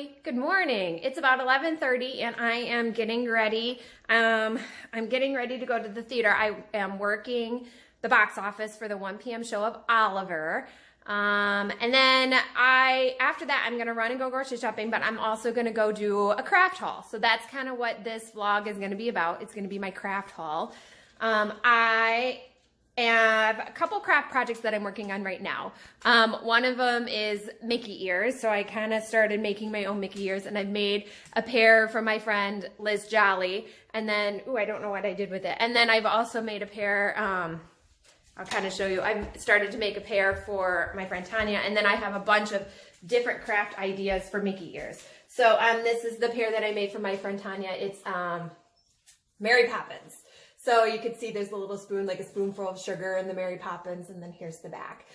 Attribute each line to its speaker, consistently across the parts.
Speaker 1: everybody. Good morning. It's about 11:30 and I am getting ready. I'm getting ready to go to the theater. I am working the box office for the 1 p.m. show of Oliver. And then after that, I'm going to run and go grocery shopping, but I'm also going to go do a craft haul. So that's kind of what this vlog is going to be about. It's going to be my craft haul. I have a couple craft projects that I'm working on right now. One of them is Mickey ears. So I kind of started making my own Mickey ears, and I've made a pair for my friend Liz Jolly. And then, I don't know what I did with it. And then I've also made a pair, I'll kind of show you. I've started to make a pair for my friend Tanya, and then I have a bunch of different craft ideas for Mickey ears. So this is the pair that I made for my friend Tanya. It's Mary Poppins. So you can see there's a little spoon, like a spoonful of sugar in the Mary Poppins, and then here's the back.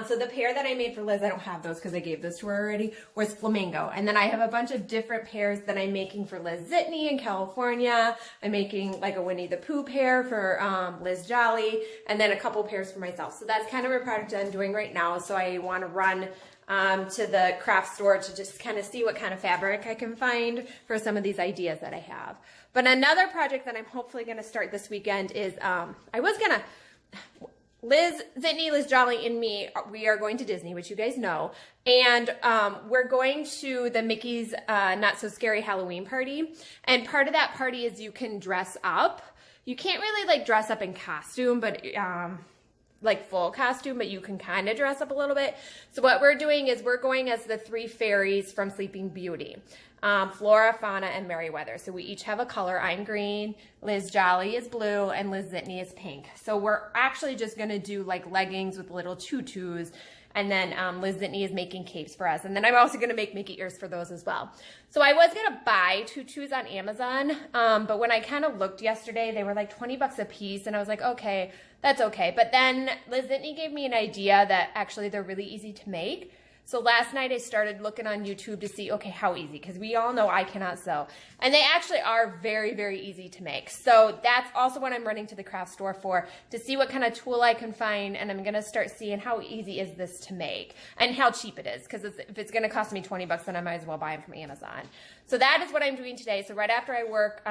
Speaker 1: So the pair that I made for Liz, I don't have those because I gave those to her already, was Flamingo. And then I have a bunch of different pairs that I'm making for Liz Zitney in California. I'm making like a Winnie the Pooh pair for Liz Jolly, and then a couple pairs for myself. So that's kind of a project I'm doing right now. So I want to run to the craft store to just kind of see what kind of fabric I can find for some of these ideas that I have. But another project that I'm hopefully going to start this weekend is, Liz Zitney, Liz Jolly, and me, we are going to Disney, which you guys know. And we're going to the Mickey's Not So Scary Halloween party. And part of that party is you can dress up. You can't really like dress up in costume, but like full costume, but you can kind of dress up a little bit. So what we're doing is we're going as the three fairies from Sleeping Beauty. Flora, Fauna, and Merryweather. So we each have a color. I'm green, Liz Jolly is blue, and Liz Zitney is pink. So we're actually just going to do like leggings with little tutus, and then Liz Zitney is making capes for us. And then I'm also going to make Mickey ears for those as well. So I was going to buy tutus on Amazon, but when I kind of looked yesterday, they were like 20 bucks a piece, and I was like, okay, that's okay. But then Liz Zitney gave me an idea that actually they're really easy to make. So last night I started looking on YouTube to see, okay, how easy, because we all know I cannot sew. And they actually are very, very easy to make. So that's also what I'm running to the craft store for, to see what kind of tool I can find, and I'm going to start seeing how easy is this to make and how cheap it is, because if it's going to cost me 20 bucks, then I might as well buy them from Amazon. So that is what I'm doing today. So right after I work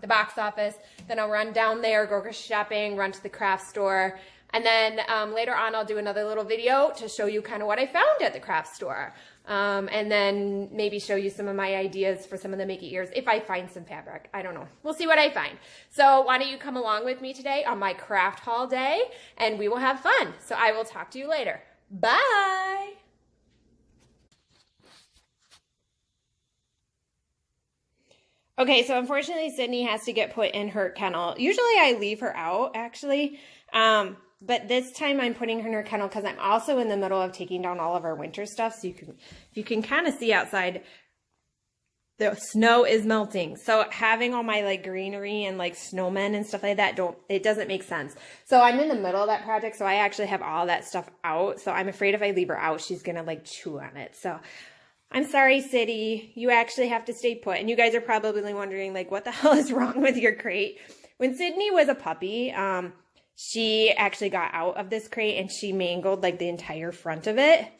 Speaker 1: the box office, then I'll run down there, go grocery shopping, run to the craft store. And then later on, I'll do another little video to show you kind of what I found at the craft store. And then maybe show you some of my ideas for some of the Mickey ears if I find some fabric. I don't know. We'll see what I find. So why don't you come along with me today on my craft haul day, and we will have fun. So I will talk to you later. Bye. Okay, so unfortunately, Sydney has to get put in her kennel. Usually I leave her out, actually. But this time I'm putting her in her kennel because I'm also in the middle of taking down all of our winter stuff. So you can kind of see outside, the snow is melting. So having all my like greenery and like snowmen and stuff like that, it doesn't make sense. So I'm in the middle of that project. So I actually have all that stuff out. So I'm afraid if I leave her out, she's going to like chew on it. So I'm sorry, City, you actually have to stay put. And you guys are probably wondering like, what the hell is wrong with your crate? When Sydney was a puppy, she actually got out of this crate and she mangled like the entire front of it.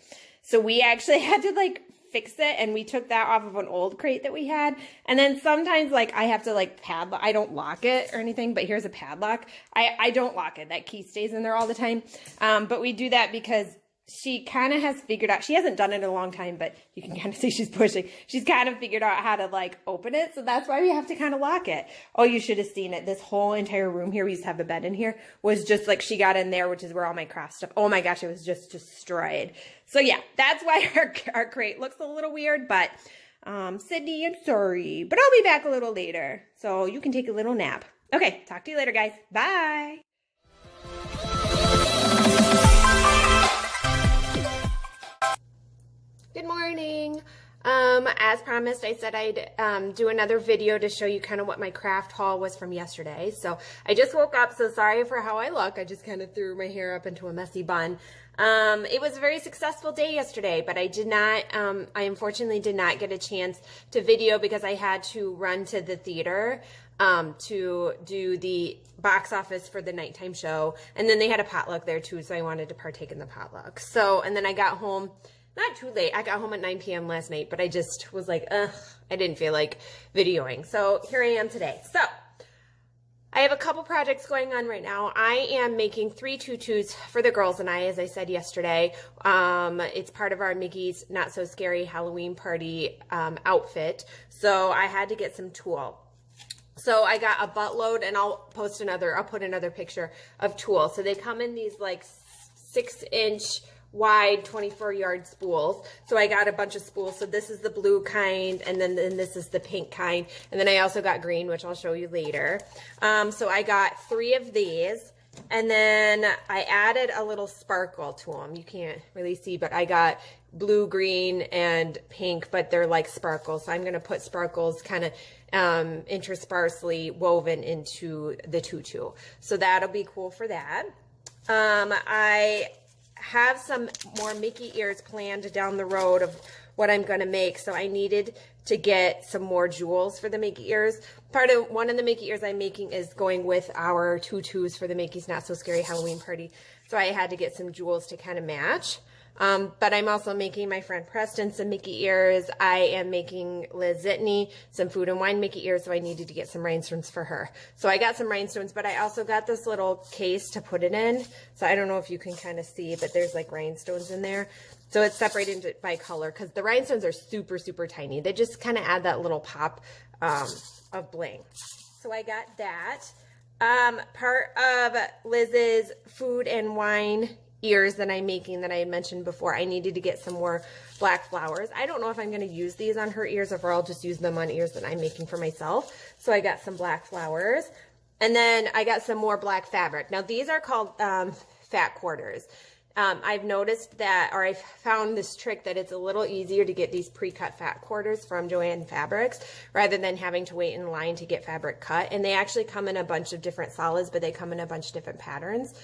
Speaker 1: So we actually had to like fix it, and we took that off of an old crate that we had. And then sometimes like I have to like padlock. I don't lock it or anything, but here's a padlock. I don't lock it. That key stays in there all the time. But we do that because she kind of has figured out, she hasn't done it in a long time, but you can kind of see she's pushing. She's kind of figured out how to like open it. So that's why we have to kind of lock it. Oh, you should have seen it. This whole entire room here, we used to have a bed in here, was just like, she got in there, which is where all my craft stuff, oh my gosh, it was just destroyed. So yeah, that's why our crate looks a little weird, but Sydney, I'm sorry, but I'll be back a little later. So you can take a little nap. Okay, talk to you later, guys. Bye. Good morning. As promised, I said I'd do another video to show you kind of what my craft haul was from yesterday. So I just woke up, so sorry for how I look. I just kind of threw my hair up into a messy bun. It was a very successful day yesterday, but I did not, I unfortunately did not get a chance to video because I had to run to the theater to do the box office for the nighttime show. And then they had a potluck there too, so I wanted to partake in the potluck. So, and then I got home not too late. I got home at 9 p.m. last night, but I just was like, ugh, I didn't feel like videoing. So here I am today. So I have a couple projects going on right now. I am making 3 tutus for the girls and I, as I said yesterday. It's part of our Mickey's Not So Scary Halloween Party outfit. So I had to get some tulle. So I got a buttload, and I'll put another picture of tulle. So they come in these like 6-inch wide 24-yard spools. So I got a bunch of spools. So this is the blue kind, and then this is the pink kind. And then I also got green, which I'll show you later. So I got 3 of these. And then I added a little sparkle to them. You can't really see, but I got blue, green, and pink, but they're like sparkles. So I'm going to put sparkles kind of intersparsely woven into the tutu. So that'll be cool for that. I have some more Mickey ears planned down the road of what I'm going to make. So I needed to get some more jewels for the Mickey ears. One of the Mickey ears I'm making is going with our tutus for the Mickey's Not So Scary Halloween Party. So I had to get some jewels to kind of match. But I'm also making my friend Preston some Mickey ears. I am making Liz Zitney some Food and Wine Mickey ears, so I needed to get some rhinestones for her. So I got some rhinestones, but I also got this little case to put it in. So I don't know if you can kind of see, but there's like rhinestones in there. So it's separated by color because the rhinestones are super, super tiny. They just kind of add that little pop of bling. So I got that. Part of Liz's Food and Wine ears that I'm making that I had mentioned before, I needed to get some more black flowers. I don't know if I'm going to use these on her ears or if I'll just use them on ears that I'm making for myself. So I got some black flowers. And then I got some more black fabric. Now these are called fat quarters. I've noticed that, or I've found this trick that it's a little easier to get these pre-cut fat quarters from Joann Fabrics rather than having to wait in line to get fabric cut. And they actually come in a bunch of different solids, but they come in a bunch of different patterns.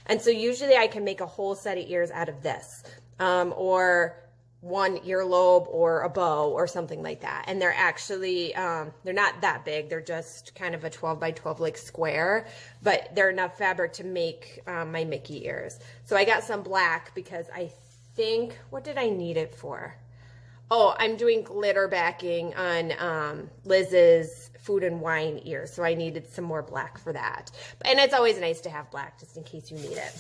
Speaker 1: And so usually I can make a whole set of ears out of this, or one earlobe or a bow or something like that. And they're actually, they're not that big. They're just kind of a 12 by 12 like square, but they're enough fabric to make my Mickey ears. So I got some black because I think, what did I need it for? Oh, I'm doing glitter backing on Liz's Food and Wine ears, so I needed some more black for that. And it's always nice to have black just in case you need it.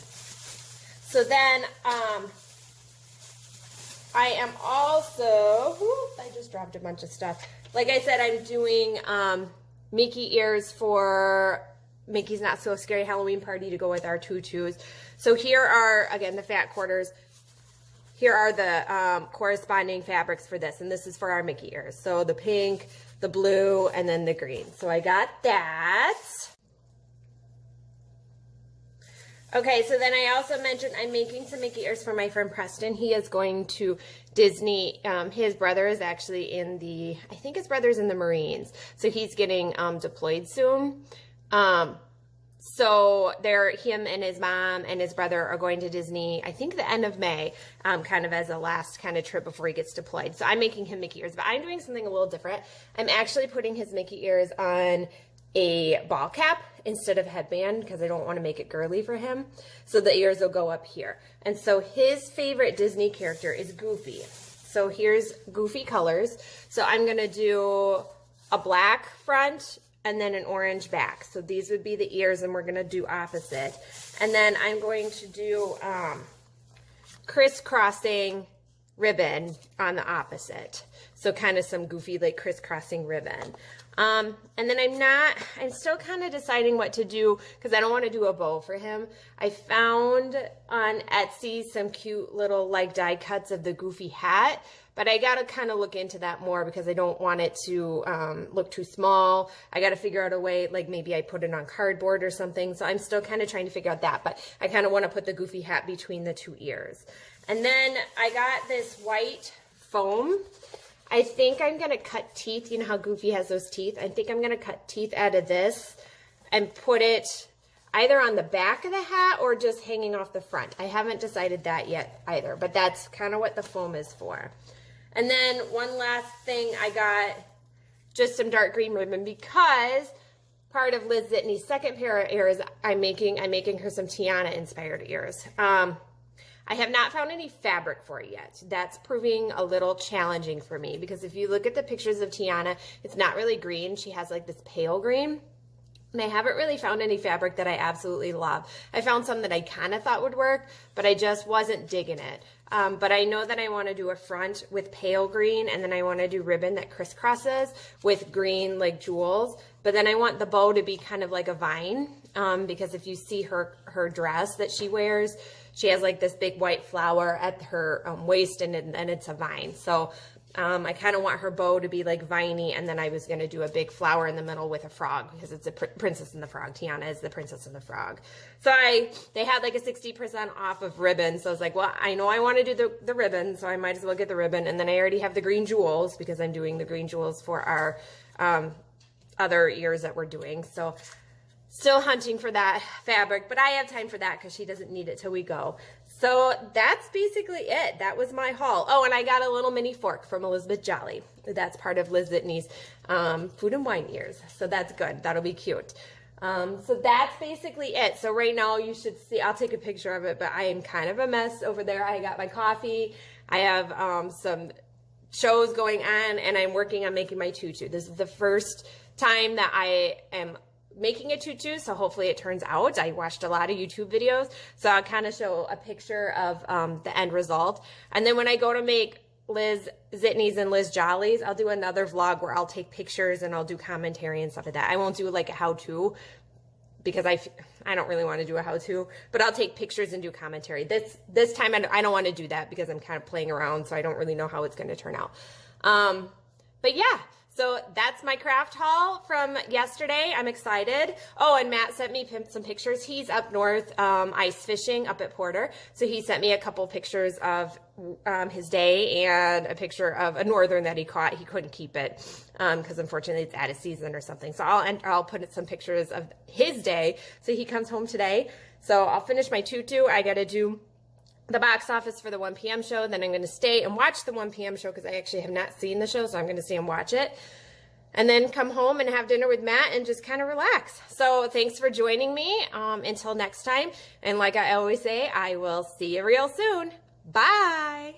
Speaker 1: So then I am also, I just dropped a bunch of stuff. Like I said, I'm doing Mickey ears for Mickey's Not So Scary Halloween Party to go with our tutus. So here are, again, the fat quarters. Here are the corresponding fabrics for this, and this is for our Mickey ears. So the pink, the blue, and then the green. So I got that. Okay, so then I also mentioned I'm making some Mickey ears for my friend Preston. He is going to Disney. His brother is actually in the, I think his brother's in the Marines. So he's getting deployed soon. So him and his mom and his brother are going to Disney, I think the end of May, kind of as a last kind of trip before he gets deployed. So I'm making him Mickey ears, but I'm doing something a little different. I'm actually putting his Mickey ears on a ball cap instead of headband because I don't want to make it girly for him. So the ears will go up here. And so his favorite Disney character is Goofy. So here's Goofy colors. So I'm going to do a black front and then an orange back. So these would be the ears, and we're going to do opposite. And then I'm going to do crisscrossing ribbon on the opposite. So kind of some Goofy like crisscrossing ribbon. And then I'm still kind of deciding what to do because I don't want to do a bow for him. I found on Etsy some cute little like die cuts of the Goofy hat, but I got to kind of look into that more because I don't want it to look too small. I got to figure out a way, like maybe I put it on cardboard or something. So I'm still kind of trying to figure out that, but I kind of want to put the Goofy hat between the 2 ears. And then I got this white foam. I think I'm going to cut teeth. You know how Goofy has those teeth? I think I'm going to cut teeth out of this and put it either on the back of the hat or just hanging off the front. I haven't decided that yet either, but that's kind of what the foam is for. And then one last thing, I got just some dark green ribbon because part of Liz Zitney's second pair of ears I'm making her some Tiana inspired ears. I have not found any fabric for it yet. That's proving a little challenging for me because if you look at the pictures of Tiana, it's not really green. She has like this pale green. And I haven't really found any fabric that I absolutely love. I found some that I kind of thought would work, but I just wasn't digging it. But I know that I want to do a front with pale green, and then I want to do ribbon that crisscrosses with green like jewels. But then I want the bow to be kind of like a vine, because if you see her dress that she wears, she has like this big white flower at her waist, and it's a vine. So I kind of want her bow to be like viney, and then I was going to do a big flower in the middle with a frog because it's a Princess and the Frog. Tiana is the Princess and the Frog. So they had like a 60% off of ribbon. So I was like, well, I know I want to do the ribbon, so I might as well get the ribbon. And then I already have the green jewels because I'm doing the green jewels for our other ears that we're doing. So still hunting for that fabric, but I have time for that because she doesn't need it till we go. So that's basically it. That was my haul. Oh, and I got a little mini fork from Elizabeth Jolly. That's part of Liz Zitney's food and wine ears. So that's good. That'll be cute. So that's basically it. So right now you should see, I'll take a picture of it, but I am kind of a mess over there. I got my coffee. I have some shows going on, and I'm working on making my tutu. This is the first time that I am making a tutu, so hopefully it turns out. I watched a lot of YouTube videos, so I'll kind of show a picture of the end result. And then when I go to make Liz Zitney's and Liz Jolly's, I'll do another vlog where I'll take pictures and I'll do commentary and stuff like that. I won't do like a how-to because I don't really want to do a how-to, but I'll take pictures and do commentary. This time I don't want to do that because I'm kind of playing around, so I don't really know how it's going to turn out. But yeah. So that's my craft haul from yesterday. I'm excited. Oh, and Matt sent me some pictures. He's up north ice fishing up at Porter. So he sent me a couple pictures of his day and a picture of a northern that he caught. He couldn't keep it because unfortunately it's out of season or something. So I'll put some pictures of his day. So he comes home today. So I'll finish my tutu. I got to do the box office for the 1 p.m. show. Then I'm going to stay and watch the 1 p.m. show because I actually have not seen the show, so I'm going to stay and watch it. And then come home and have dinner with Matt and just kind of relax. So thanks for joining me. Until next time. And like I always say, I will see you real soon. Bye.